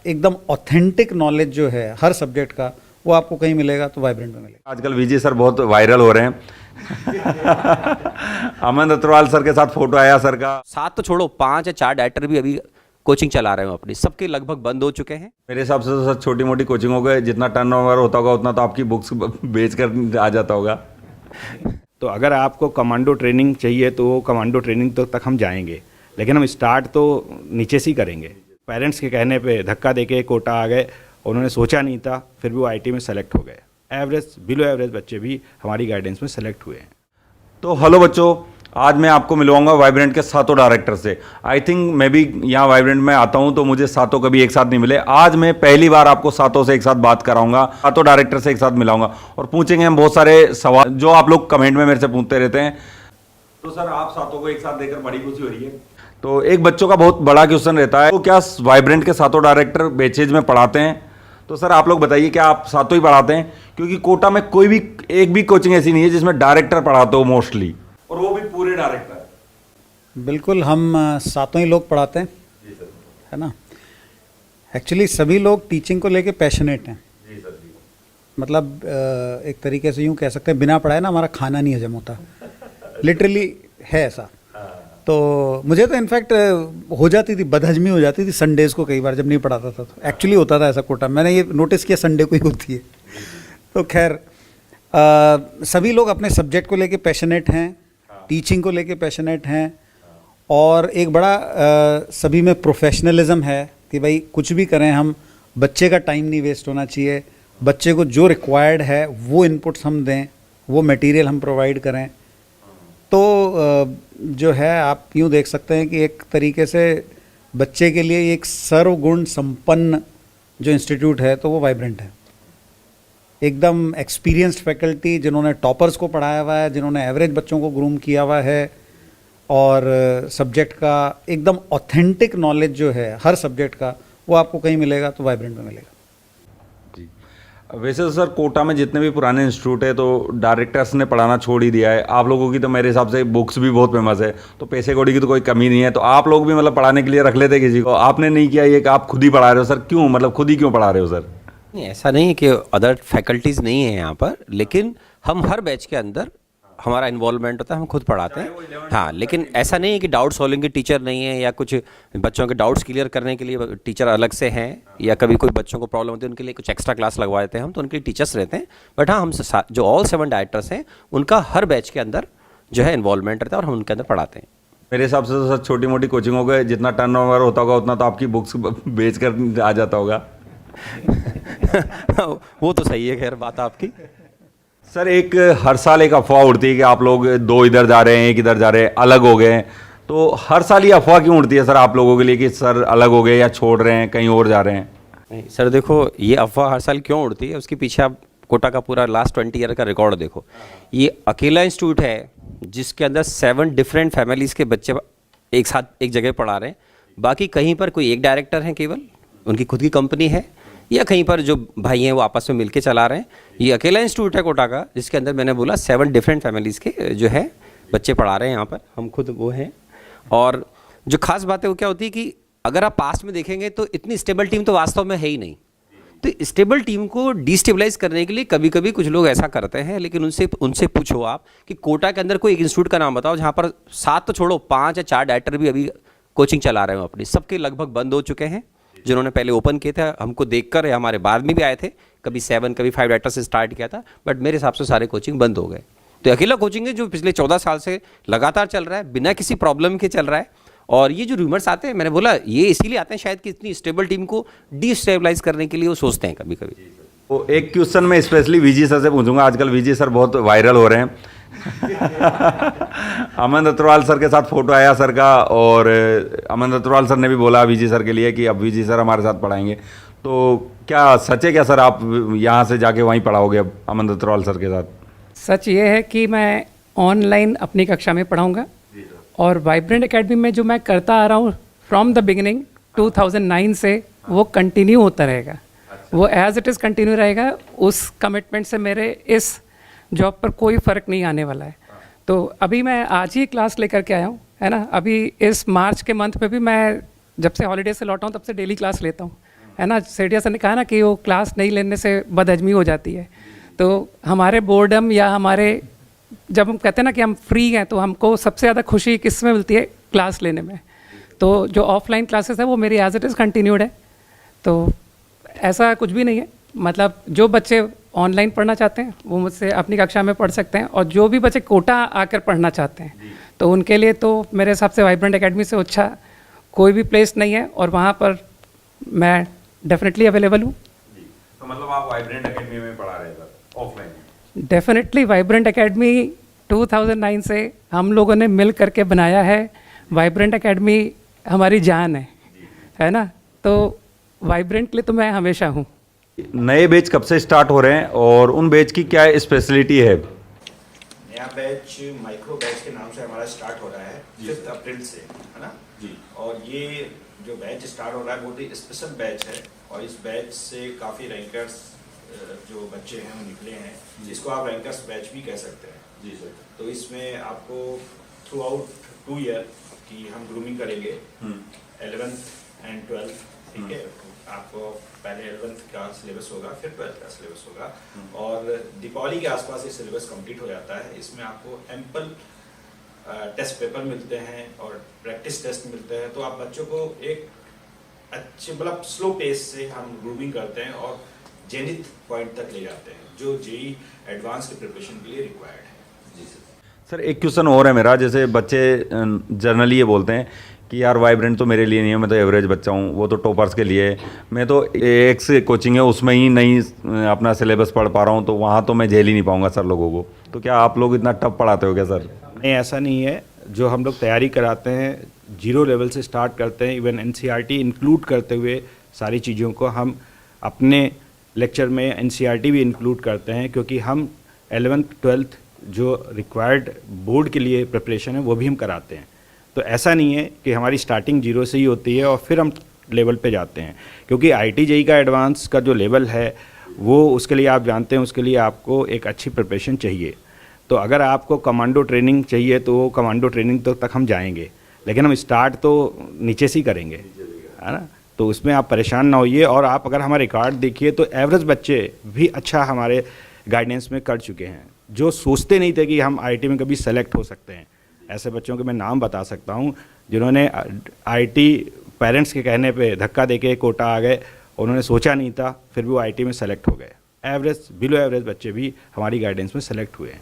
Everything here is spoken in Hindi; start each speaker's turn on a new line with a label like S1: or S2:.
S1: एकदम ऑथेंटिक नॉलेज जो है हर सब्जेक्ट का, वो आपको कहीं मिलेगा तो वाइब्रेंट में मिलेगा।
S2: आजकल विजय सर बहुत वायरल हो रहे हैं। अमन अग्रवाल सर के साथ फोटो आया सर का।
S3: 7 तो छोड़ो, 5 या 4 डायरेक्टर भी अभी कोचिंग चला रहे हो अपनी, सबके लगभग बंद हो चुके हैं।
S2: मेरे हिसाब से तो सर छोटी मोटी कोचिंगों के जितना टर्नओवर होता होगा उतना तो आपकी बुक्स बेच कर आ जाता होगा।
S4: तो अगर आपको कमांडो ट्रेनिंग चाहिए तो कमांडो ट्रेनिंग तक हम जाएंगे, लेकिन हम स्टार्ट तो नीचे से ही करेंगे। पेरेंट्स के कहने पे धक्का देके कोटा आ गए, उन्होंने सोचा नहीं था, फिर भी वो आईटी में सेलेक्ट हो गए। एवरेज बिलो एवरेज बच्चे भी हमारी गाइडेंस में सेलेक्ट हुए हैं।
S2: तो हेलो बच्चों, आज मैं आपको मिलवाऊंगा वाइब्रेंट के सातों डायरेक्टर से। आई थिंक मैं भी यहाँ वाइब्रेंट में आता हूँ तो मुझे सातों कभी एक साथ नहीं मिले। आज मैं पहली बार आपको सातों से एक साथ बात कराऊंगा, सातों डायरेक्टर से एक साथ मिलाऊंगा और पूछेंगे हम बहुत सारे सवाल जो आप लोग कमेंट में मेरे से पूछते रहते हैं। तो सर आप सातों को एक साथ देखकर बड़ी खुशी हो रही है। तो एक बच्चों का बहुत बड़ा क्वेश्चन रहता है, तो क्या वाइब्रेंट के सातों डायरेक्टर बैचेज में पढ़ाते हैं? तो सर आप लोग बताइए, क्या आप सातों ही पढ़ाते हैं? क्योंकि कोटा में कोई भी एक भी कोचिंग ऐसी नहीं है जिसमें डायरेक्टर पढ़ाते हो मोस्टली, और वो भी पूरे डायरेक्टर।
S1: बिल्कुल, हम सातों ही लोग पढ़ाते हैं, है ना। एक्चुअली सभी लोग टीचिंग को लेके पैशनेट हैं।
S2: जी सर जी।
S1: मतलब एक तरीके से यूँ कह सकते हैं, बिना पढ़ाए ना हमारा खाना नहीं हजम होता। लिटरली है ऐसा। तो मुझे तो इनफैक्ट हो जाती थी, बदहजमी हो जाती थी संडेज को कई बार जब नहीं पढ़ाता था। तो एक्चुअली होता था ऐसा कोटा, मैंने ये नोटिस किया संडे को ही होती है। तो खैर सभी लोग अपने सब्जेक्ट को लेके पैशनेट हैं, टीचिंग को लेके पैशनेट हैं, और एक बड़ा सभी में प्रोफेशनलिज्म है कि भाई कुछ भी करें हम, बच्चे का टाइम नहीं वेस्ट होना चाहिए, बच्चे को जो रिक्वायर्ड है वो इनपुट्स हम दें, वो मटेरियल हम प्रोवाइड करें। तो जो है आप यूँ देख सकते हैं कि एक तरीके से बच्चे के लिए एक सर्वगुण संपन्न जो इंस्टीट्यूट है तो वो वाइब्रेंट है। एकदम एक्सपीरियंस्ड फैकल्टी जिन्होंने टॉपर्स को पढ़ाया हुआ है, जिन्होंने एवरेज बच्चों को ग्रूम किया हुआ है, और सब्जेक्ट का एकदम ऑथेंटिक नॉलेज जो है हर सब्जेक्ट का, वो आपको कहीं मिलेगा तो वाइब्रेंट में मिलेगा।
S2: जी, वैसे तो सर कोटा में जितने भी पुराने इंस्टीट्यूट है तो डायरेक्टर्स ने पढ़ाना छोड़ ही दिया है। आप लोगों की तो मेरे हिसाब से बुक्स भी बहुत फेमस है, तो पैसे कौड़ी की तो कोई कमी नहीं है। तो आप लोग भी मतलब पढ़ाने के लिए रख लेते किसी को, आपने नहीं किया ये कि आप खुद ही पढ़ा रहे हो सर? क्यों, मतलब खुद ही क्यों पढ़ा रहे हो सर?
S3: नहीं, ऐसा नहीं है कि अदर फैकल्टीज़ नहीं है यहाँ पर, लेकिन हम हर बैच के अंदर हमारा इन्वॉल्वमेंट होता है, हम खुद पढ़ाते हैं। हाँ, लेकिन ऐसा नहीं है कि डाउट सॉल्विंग के टीचर नहीं है, या कुछ बच्चों के डाउट्स क्लियर करने के लिए टीचर अलग से हैं, या कभी कोई बच्चों को प्रॉब्लम होती है उनके लिए कुछ एक्स्ट्रा क्लास लगवा देते हैं हम, तो उनके लिए टीचर्स रहते हैं। बट हाँ, हम जो ऑल 7 डायरेक्टर्स हैं उनका हर बैच के अंदर जो है इन्वॉल्वमेंट रहता है और हम उनके अंदर पढ़ाते हैं।
S2: मेरे हिसाब से तो सर छोटी मोटी कोचिंगों के जितना टर्नओवर होता होगा उतना तो आपकी बुक्स बेच कर आ जाता होगा।
S3: वो तो सही है, खैर बात आपकी।
S2: सर एक हर साल एक अफवाह उड़ती है कि आप लोग 2 इधर जा रहे हैं, 1 इधर जा रहे हैं, अलग हो गए हैं। तो हर साल ये अफवाह क्यों उड़ती है सर आप लोगों के लिए कि सर अलग हो गए या छोड़ रहे हैं, कहीं और जा रहे हैं?
S3: नहीं सर, देखो ये अफवाह हर साल क्यों उड़ती है, उसके पीछे आप कोटा का पूरा लास्ट 20 ईयर का रिकॉर्ड देखो। ये अकेला इंस्टीट्यूट है जिसके अंदर 7 डिफरेंट फैमिलीज़ के बच्चे एक साथ एक जगह पढ़ा रहे हैं। बाकी कहीं पर कोई एक डायरेक्टर है, केवल उनकी खुद की कंपनी है, या कहीं पर जो भाई हैं वो आपस में मिलके चला रहे हैं। ये अकेला इंस्टीट्यूट है कोटा का जिसके अंदर मैंने बोला 7 डिफरेंट फैमिलीज़ के जो है बच्चे पढ़ा रहे हैं यहाँ पर, हम खुद वो हैं। और जो खास बात है वो क्या होती है कि अगर आप पास्ट में देखेंगे तो इतनी स्टेबल टीम तो वास्तव में है ही नहीं। तो स्टेबल टीम को डिस्टेबलाइज करने के लिए कभी कभी कुछ लोग ऐसा करते हैं, लेकिन उनसे पूछो आप कि कोटा के अंदर कोई एक इंस्टीट्यूट का नाम बताओ जहाँ पर 7 तो छोड़ो, 5 या 4 डायरेक्टर भी अभी कोचिंग चला रहे हो अपनी, सबके लगभग बंद हो चुके हैं। जिन्होंने पहले ओपन किए थे हमको देखकर, या हमारे बाद में भी आए थे, कभी 7 कभी 5 डायरेक्टर से स्टार्ट किया था, बट मेरे हिसाब से सारे कोचिंग बंद हो गए। तो अकेला कोचिंग है जो पिछले 14 साल से लगातार चल रहा है, बिना किसी प्रॉब्लम के चल रहा है। और ये जो रूमर्स आते हैं, मैंने बोला ये इसीलिए आते हैं शायद कि इतनी स्टेबल टीम को डिस्टेबलाइज करने के लिए वो सोचते हैं कभी कभी।
S2: तो एक क्वेश्चन मैं स्पेशली विजय सर से पूछूंगा, आजकल विजय सर बहुत वायरल हो रहे हैं। अमन अग्रवाल सर के साथ फोटो आया सर का, और अमन अग्रवाल सर ने भी बोला विजय सर के लिए कि अब विजय सर हमारे साथ पढ़ाएंगे। तो क्या सच है क्या सर, आप यहाँ से जाके वहीं पढ़ाओगे अब अमन अग्रवाल सर के साथ?
S5: सच ये है कि मैं ऑनलाइन अपनी कक्षा में पढ़ाऊँगा, और वाइब्रेंट एकेडमी में जो मैं करता आ रहा हूँ फ्रॉम द बिगिनिंग 2009 से, वो कंटिन्यू होता रहेगा। वो एज इट इज़ कंटिन्यू रहेगा। उस कमिटमेंट से मेरे इस जॉब पर कोई फ़र्क नहीं आने वाला है। तो अभी मैं आज ही क्लास लेकर के आया हूँ, है ना। अभी इस मार्च के मंथ में भी मैं जब से हॉलीडे से लौटा हूँ तब से डेली क्लास लेता हूँ। है ना, सेठिया सर ने कहा ना कि वो क्लास नहीं लेने से बदहजमी हो जाती है। तो हमारे बोर्डम या हमारे जब हम कहते हैं ना कि हम फ्री हैं, तो हमको सबसे ज़्यादा खुशी किस में मिलती है? क्लास लेने में। तो जो ऑफलाइन क्लासेस है वो मेरी एज इट इज़ कंटिन्यूड है। तो ऐसा कुछ भी नहीं है, मतलब जो बच्चे ऑनलाइन पढ़ना चाहते हैं वो मुझसे अपनी कक्षा में पढ़ सकते हैं, और जो भी बच्चे कोटा आकर पढ़ना चाहते हैं तो उनके लिए तो मेरे हिसाब से वाइब्रेंट एकेडमी से अच्छा कोई भी प्लेस नहीं है, और वहाँ पर मैं डेफिनेटली अवेलेबल हूँ।
S2: तो मतलब आप वाइब्रेंट एकेडमी में पढ़ा रहे sir offline?
S5: Definitely vibrant academy 2009 से हम लोगों ने मिल करके बनाया है। वाइब्रेंट एकेडमी हमारी जान है ना, तो वाइब्रेंट के लिए तो मैं हमेशा हूँ।
S2: नए बैच कब से स्टार्ट हो रहे हैं और उन बैच की क्या स्पेशलिटी है?
S6: नया बैच माइक्रो बैच के नाम से हमारा स्टार्ट हो रहा है 5 अप्रैल से, है ना जी। और ये जो बैच स्टार्ट हो रहा है बहुत ही स्पेशल बैच है, और इस बैच से काफ़ी रैंकर्स जो बच्चे हैं वो निकले हैं, जिसको आप रैंकर्स बैच भी कह सकते हैं जी सर। तो इसमें आपको थ्रू आउट 2 ईयर की हम ग्रूमिंग करेंगे, 11th एंड 12th, ठीक है। आपको पहले 11th का सिलेबस होगा, फिर 12th का सिलेबस होगा, और दीपावली के आसपास ये सिलेबस कंप्लीट हो जाता है। इसमें आपको एम्पल टेस्ट पेपर मिलते हैं और प्रैक्टिस टेस्ट मिलते हैं, तो आप बच्चों को एक अच्छे मतलब स्लो पेस से हम ग्रूमिंग करते हैं और जेनिथ पॉइंट तक ले जाते हैं, जो जेई एडवांस के प्रिपरेशन के लिए रिक्वायर्ड है जी सर।
S2: सर एक क्वेश्चन और है मेरा, जैसे बच्चे जनरली ये बोलते हैं कि यार वाइब्रेंट तो मेरे लिए नहीं है, मैं तो एवरेज बच्चा हूँ, वो तो टॉपर्स के लिए है, मैं तो एक्स कोचिंग है उसमें ही नहीं अपना सिलेबस पढ़ पा रहा हूँ, तो वहाँ तो मैं झेल ही नहीं पाऊँगा सर लोगों को। तो क्या आप लोग इतना टफ पढ़ाते हो क्या सर?
S4: नहीं, ऐसा नहीं है। जो हम लोग तैयारी कराते हैं 0 लेवल से स्टार्ट करते हैं, इवन एनसीईआरटी इंक्लूड करते हुए सारी चीज़ों को हम अपने लेक्चर में एनसीईआरटी भी इंक्लूड करते हैं, क्योंकि हम 11th 12th जो रिक्वायर्ड बोर्ड के लिए प्रिपरेशन है वो भी हम कराते हैं। तो ऐसा नहीं है कि हमारी स्टार्टिंग 0 से ही होती है और फिर हम लेवल पे जाते हैं, क्योंकि आईटी जेई का एडवांस का जो लेवल है वो उसके लिए आप जानते हैं, उसके लिए आपको एक अच्छी प्रिपरेशन चाहिए। तो अगर आपको कमांडो ट्रेनिंग चाहिए तो वो कमांडो ट्रेनिंग तक हम जाएंगे, लेकिन हम स्टार्ट तो नीचे से ही करेंगे, है ना। तो उसमें आप परेशान ना होइए, और आप अगर हमारे रिकॉर्ड देखिए तो एवरेज बच्चे भी अच्छा हमारे गाइडेंस में कर चुके हैं, जो सोचते नहीं थे कि हम आईटी में कभी सेलेक्ट हो सकते हैं। ऐसे बच्चों के मैं नाम बता सकता हूँ जिन्होंने आईटी पेरेंट्स के कहने पे धक्का देके कोटा आ गए, उन्होंने सोचा नहीं था, फिर भी वो आईटी में सेलेक्ट हो गए। एवरेज बिलो एवरेज बच्चे भी हमारी गाइडेंस में सेलेक्ट हुए हैं।